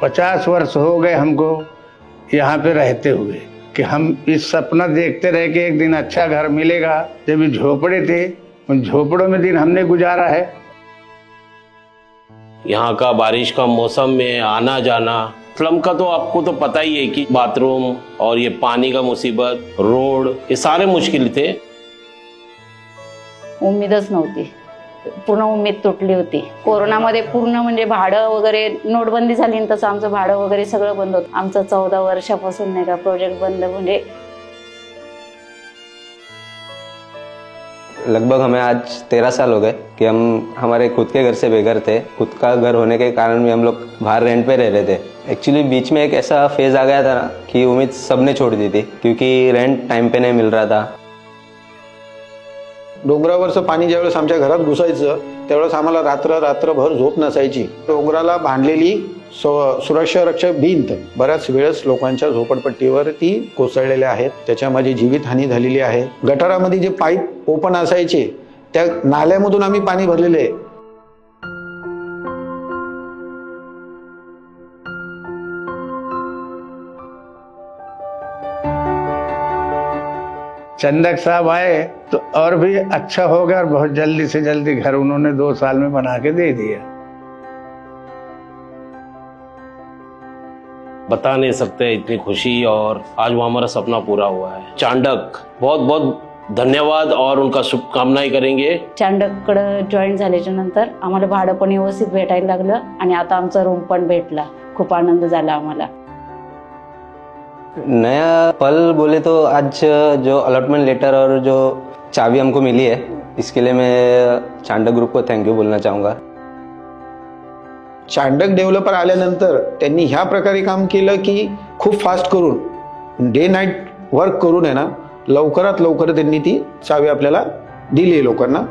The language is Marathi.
50 वर्ष हो गए हमको यहाँ पे रहते हुए कि हम इस सपना देखते रहे कि एक दिन अच्छा घर मिलेगा। जब ये झोपड़े थे उन झोपड़ों में दिन हमने गुजारा है। यहाँ का बारिश का मौसम में आना जाना, स्लम का तो आपको तो पता ही है कि बाथरूम और ये पानी का मुसीबत, रोड, ये सारे मुश्किल थे। उम्मीदच नव्हती, पूर्ण उम्मीद तुटली होती। कोरोनामध्ये पूर्ण म्हणजे भाडं वगैरे नोटबंदी झाली आणि तसं आमचं भाडं वगैरे सगळं बंद होतं। आमचं 14 वर्षापासून नाही का प्रोजेक्ट बंद, म्हणजे लगभग हमें आज 13 साल हो गए कि हम हमारे खुद के घर से बेघर थे। खुद का घर होने के कारण भी हम लोग बाहर रेंट पे रह रहे थे। एक्चुअली बीच में एक ऐसा फेज आ गया था ना कि उम्मीद सबने छोड़ दी थी, क्योंकि रेंट टाइम पे नहीं मिल रहा था। डोंगरावरचं पाणी ज्यावेळेस आमच्या घरात घुसायचं त्यावेळेस आम्हाला रात्रभर झोप नसायची। डोंगराला बांधलेली सुरक्षा रक्षक भिंत बऱ्याच वेळेस लोकांच्या झोपडपट्टीवर ती कोसळलेल्या आहेत, त्याच्यामध्ये जीवितहानी झालेली आहे। गटारामध्ये जे पाईप ओपन असायचे त्या नाल्यामधून आम्ही पाणी भरलेले आहे। चंदक साहब आए तो और भी अच्छा हो गया और बहुत जल्दी से जल्दी घर उन्होंने 2 साल में बना के दे दिया। बता नहीं सकते इतनी खुशी, और आज वो हमारा सपना पूरा हुआ है। चांडक बहुत बहुत धन्यवाद और उनका शुभकामनाएं करेंगे। चांडककडे जॉईन झाल्याच्या नंतर आम्हाला भाडं पण व्यवस्थित भेटायला लागलं आणि आता आमचा रूम पण भेटला। खूप आनंद झाला आम्हाला। नया पल बोले तो आज जो अलॉटमेंट लेटर और जो चाबी हमको मिली है, इसके लिए मैं चांडक ग्रुप को थैंक यू बोलना चाहूँगा। चांडक डेव्हलपर आल्यानंतर त्यांनी ह्या प्रकारे काम केलं की खूप फास्ट करून डे नाईट वर्क करून आहे ना लवकरात लवकर त्यांनी ती चावी आपल्याला दिली लोकांना।